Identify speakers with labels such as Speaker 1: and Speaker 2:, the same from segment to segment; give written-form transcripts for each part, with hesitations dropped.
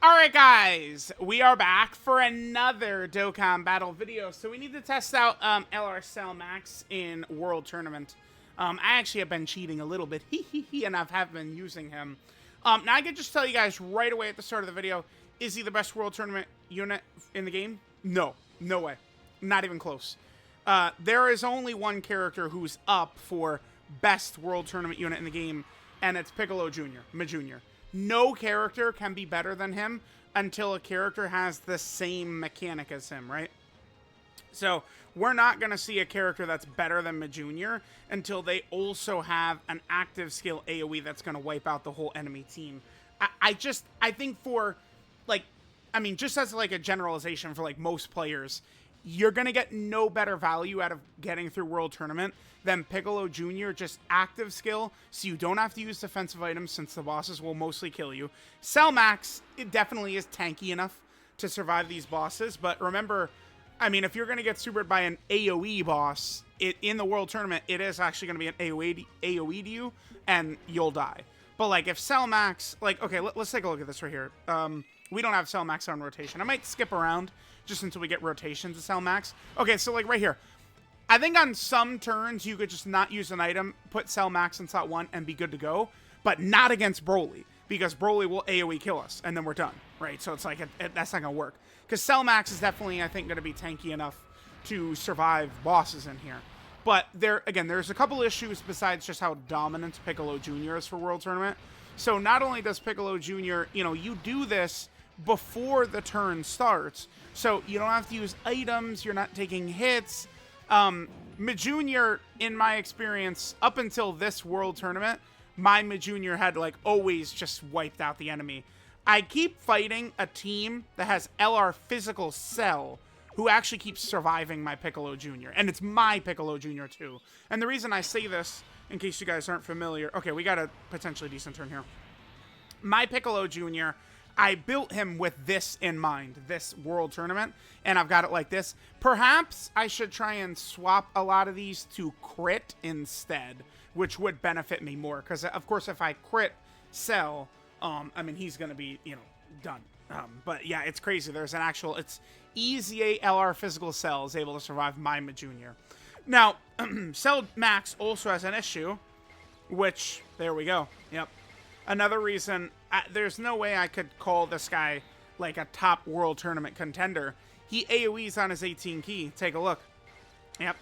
Speaker 1: Alright guys, we are back for another Dokkan battle video. So we need to test out LR Cell Max in World Tournament. I actually have been cheating a little bit, and I have been using him. Now I can just tell you guys right away at the start of the video, is he the best World Tournament unit in the game? No, no way. Not even close. There is only one character who's up for best World Tournament unit in the game, and it's Piccolo Jr., Jr. No character can be better than him until a character has the same mechanic as him, right? So we're not going to see a character that's better than Jr. until they also have an active skill AoE that's going to wipe out the whole enemy team. I think for, just as like a generalization for like most players, you're going to get no better value out of getting through World Tournament than Piccolo Jr. just active skill, so you don't have to use defensive items since the bosses will mostly kill you. Cell Max, it definitely is tanky enough to survive these bosses, but remember, I mean, if you're going to get supered by an AoE boss, in the World Tournament, it is actually going to be an AoE to you, and you'll die. But, like, if Cell Max, like, okay, let's take a look at this right here. We don't have Cell Max on rotation. I might skip around just until we get rotations of Cell Max. Okay, so, like, right here. I think on some turns, you could just not use an item, put Cell Max in slot 1, and be good to go. But not against Broly, because Broly will AoE kill us, and then we're done, right? So it's like, that's not going to work. Because Cell Max is definitely, I think, going to be tanky enough to survive bosses in here. But, there's a couple issues besides just how dominant Piccolo Jr. is for World Tournament. So not only does Piccolo Jr., you do this before the turn starts, so you don't have to use items, you're not taking hits. Jr., in my experience, up until this World Tournament, my Jr. had, like, always just wiped out the enemy. I keep fighting a team that has LR Physical Cell, who actually keeps surviving my Piccolo Jr., and it's my Piccolo Jr. too. And the reason I say this, in case you guys aren't familiar, okay, we got a potentially decent turn here. My Piccolo Jr., I built him with this in mind, this World Tournament, and I've got it like this. Perhaps I should try and swap a lot of these to crit instead, which would benefit me more, because, of course, if I crit Cell, I mean, he's going to be, done. But, yeah, it's crazy. There's an actual, it's EZA LR Physical Cell is able to survive my Jr. Now, Cell Max also has an issue, which, there we go, yep. Another reason, there's no way I could call this guy like a top World Tournament contender. He AoEs on his 18 key. Take a look. Yep.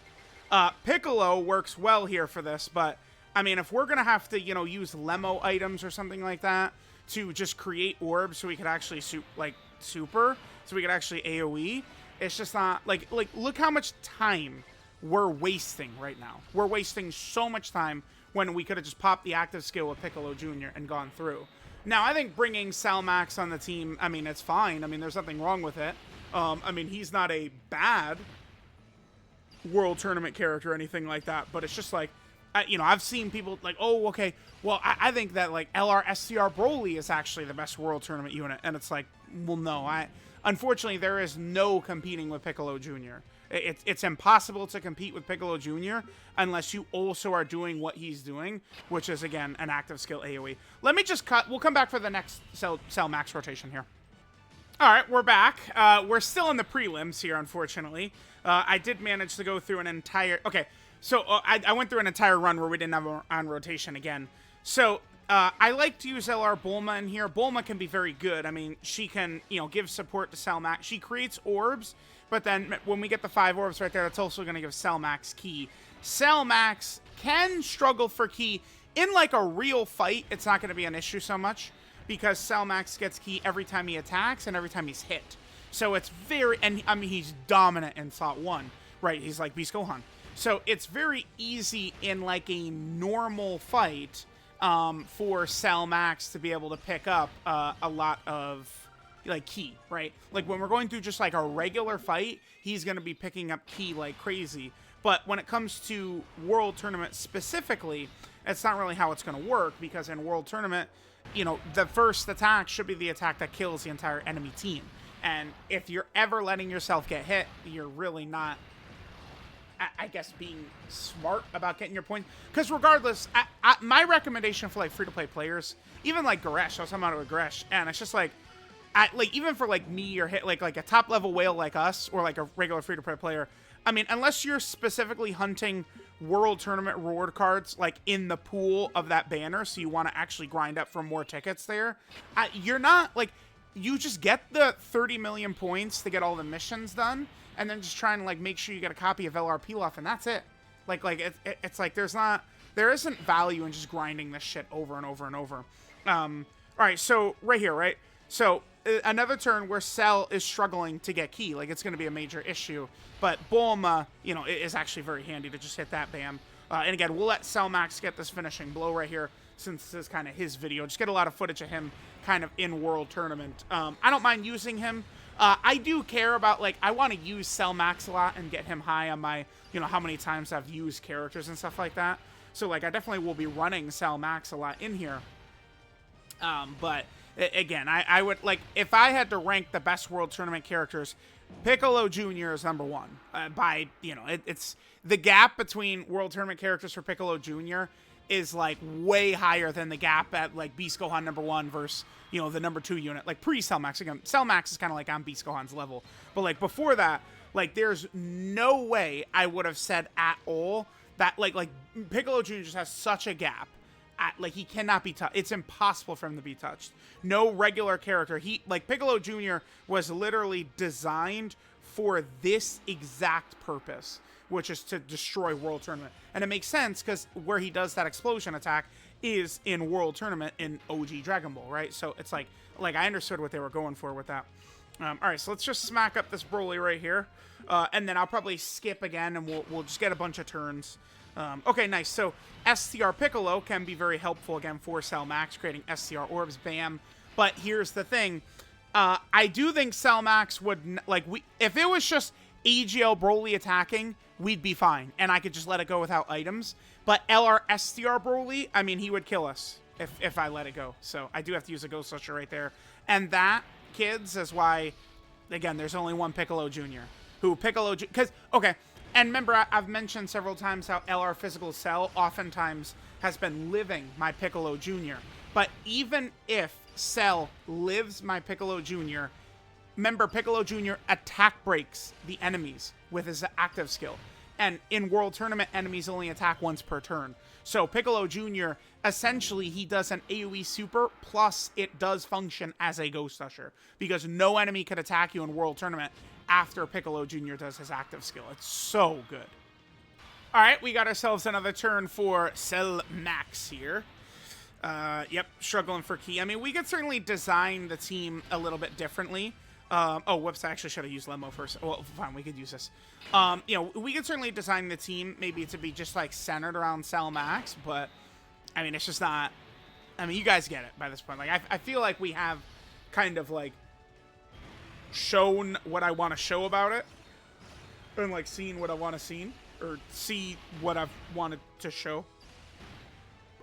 Speaker 1: Piccolo works well here for this, but, I mean, if we're going to have to, use Lemo items or something like that to just create orbs so we could actually, super, so we could actually AoE, it's just not, like, look how much time we're wasting right now. We're wasting so much time when we could have just popped the active skill with Piccolo Jr. and gone through. Now, I think bringing Cell Max on the team, I mean, it's fine. I mean, there's nothing wrong with it. I mean, he's not a bad World Tournament character or anything like that, but it's just like, I've seen people like, oh, okay, well, I think that, like, LR SCR Broly is actually the best World Tournament unit, and it's like, well, no, unfortunately, there is no competing with Piccolo Jr. It's impossible to compete with Piccolo Jr. unless you also are doing what he's doing, which is, again, an active skill AoE. Let me just cut. We'll come back for the next Cell Max rotation here. All right, we're back. We're still in the prelims here, unfortunately. I did manage to go through an entire... Okay, so I went through an entire run where we didn't have on rotation again. So I like to use LR Bulma in here. Bulma can be very good. I mean, she can, give support to Cell Max. She creates orbs, but then when we get the 5 orbs right there, that's also going to give Cell Max ki. Cell Max can struggle for ki. In, like, a real fight, it's not going to be an issue so much, because Cell Max gets ki every time he attacks and every time he's hit. So it's very, and I mean, he's dominant in slot 1, right? He's like Beast Gohan. So it's very easy in, like, a normal fight for Cell Max to be able to pick up a lot of, like, ki, right? Like, when we're going through just, like, a regular fight, he's going to be picking up ki like crazy. But when it comes to World Tournament specifically, it's not really how it's going to work, because in World Tournament, the first attack should be the attack that kills the entire enemy team. And if you're ever letting yourself get hit, you're really not, I guess, being smart about getting your points. Because regardless, my recommendation for, like, free-to-play players, even, like, Goresh, I was talking about it with Goresh, and it's just like, like even for like me or hit like a top level whale like us or like a regular free to play player, I mean, unless you're specifically hunting World Tournament reward cards like in the pool of that banner, so you want to actually grind up for more tickets there, you're not like, you just get the 30 million points to get all the missions done, and then just trying to like make sure you get a copy of LRP off, and that's it. Like it's like there isn't value in just grinding this shit over and over and over. All right, so right here, right? So another turn where Cell is struggling to get key, like it's going to be a major issue. But Bulma, you know, is actually very handy to just hit that bam. And again, we'll let Cell Max get this finishing blow right here, since this is kind of his video. Just get a lot of footage of him kind of in World Tournament. I don't mind using him. I do care about, like, I want to use Cell Max a lot and get him high on my, you know, how many times I've used characters and stuff like that. So, like, I definitely will be running Cell Max a lot in here. But again, I would, like, if I had to rank the best World Tournament characters, Piccolo Jr. is number one. By, you know, it's the gap between World Tournament characters for Piccolo Jr. is, like, way higher than the gap at, like, Beast Gohan number one versus, you know, the number 2 unit. Like, pre-Cell Max. Again, Cell Max is kind of, like, on Beast Gohan's level. But, like, before that, like, there's no way I would have said at all that, like Piccolo Jr. just has such a gap. Like, he cannot be touched. It's impossible for him to be touched. No regular character. Like, Piccolo Jr. was literally designed for this exact purpose, which is to destroy World Tournament. And it makes sense, because where he does that explosion attack is in World Tournament in OG Dragon Ball, right? So it's like I understood what they were going for with that. All right, so let's just smack up this Broly right here. And then I'll probably skip again, and we'll just get a bunch of turns. Okay, nice. So STR Piccolo can be very helpful again for Cell Max, creating STR orbs, bam. But here's the thing. I do think Cell Max would, like, if it was just AGL Broly attacking, we'd be fine. And I could just let it go without items. But LR STR Broly, I mean, he would kill us if I let it go. So I do have to use a Ghost Usher right there. And that, kids, is why, again, there's only one Piccolo Jr. Because, okay, and remember, I've mentioned several times how LR Physical Cell oftentimes has been living my Piccolo Jr. But even if Cell lives my Piccolo Jr., remember, Piccolo Jr. attack breaks the enemies with his active skill. And in World Tournament, enemies only attack once per turn. So Piccolo Jr., essentially, he does an AoE super, plus it does function as a Ghost Usher. Because no enemy could attack you in World Tournament after Piccolo Jr. does his active skill. It's so good. All right, we got ourselves another turn for Cell Max here. Yep, struggling for key. I mean, we could certainly design the team a little bit differently. Oh, whoops, I actually should have used Lemo first. Well, fine, we could use this. You know, we could certainly design the team maybe to be just, like, centered around Cell Max, but, I mean, it's just not... I mean, you guys get it by this point. Like, I feel like we have kind of, like, shown what I want to show about it, and, like, seen what I want to see, or see what I've wanted to show.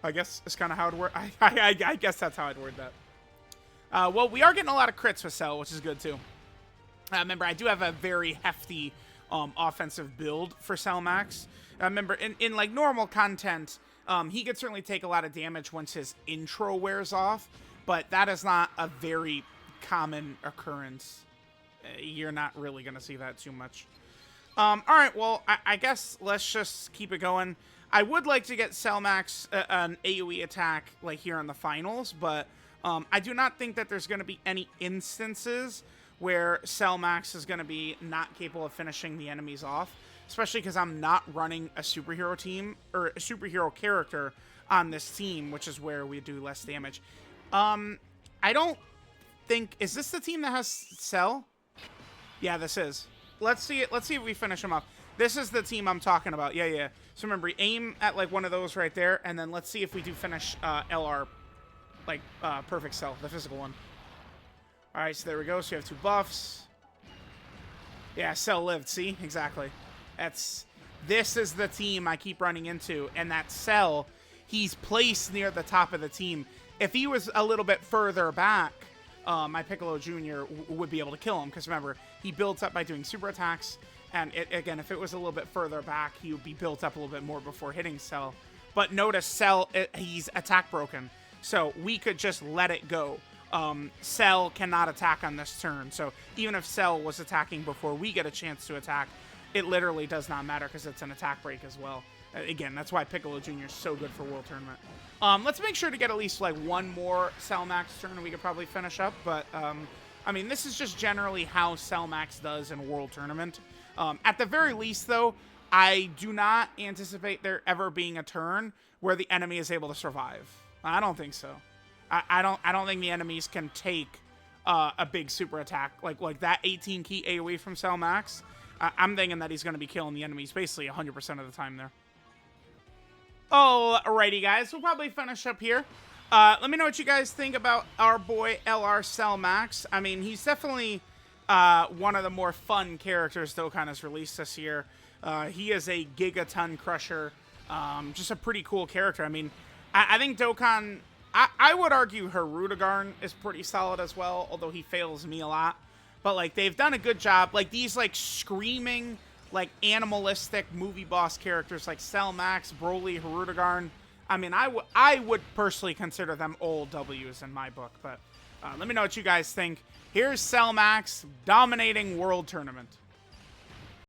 Speaker 1: I guess is kind of how it works. I guess that's how I'd word that. Well, we are getting a lot of crits with Cell, which is good, too. Remember, I do have a very hefty offensive build for Cell Max. Remember, in like, normal content, he could certainly take a lot of damage once his intro wears off, but that is not a very common occurrence. You're not really going to see that too much. All right, well, I guess let's just keep it going. I would like to get Cell Max an AoE attack, like, here in the finals, but... I do not think that there's going to be any instances where Cell Max is going to be not capable of finishing the enemies off, especially because I'm not running a superhero team or a superhero character on this team, which is where we do less damage. I don't think... Is this the team that has Cell? Yeah, this is. Let's see it. Let's see if we finish him off. This is the team I'm talking about. Yeah. So remember, aim at, like, one of those right there, and then let's see if we do finish LR. Like, Perfect Cell, the physical one. Alright, so there we go. So you have 2 buffs. Yeah, Cell lived. See? Exactly. This is the team I keep running into. And that Cell, he's placed near the top of the team. If he was a little bit further back, my Piccolo Jr. would be able to kill him. Because remember, he builds up by doing super attacks. And again, if it was a little bit further back, he would be built up a little bit more before hitting Cell. But notice Cell, he's attack broken. So we could just let it go. Cell cannot attack on this turn. So even if Cell was attacking before we get a chance to attack, it literally does not matter because it's an attack break as well. Again, that's why Piccolo Jr. is so good for World Tournament. Let's make sure to get at least like one more Cell Max turn and we could probably finish up. But, I mean, this is just generally how Cell Max does in World Tournament. At the very least, though, I do not anticipate there ever being a turn where the enemy is able to survive. I don't think so. I don't think the enemies can take a big super attack like that 18 key AoE from Cell Max. I'm thinking that he's going to be killing the enemies basically 100% of the time there. Alrighty, guys. We'll probably finish up here. Let me know what you guys think about our boy LR Cell Max. I mean, he's definitely one of the more fun characters Dokkan has released this year. He is a gigaton crusher. Just a pretty cool character. I mean, I think Dokkan... I would argue Hirudegarn is pretty solid as well, although he fails me a lot. But, like, they've done a good job. Like, these, like, screaming, like, animalistic movie boss characters like Cell Max, Broly, Hirudegarn. I mean, I would personally consider them all W's in my book. But let me know what you guys think. Here's Cell Max dominating World Tournament.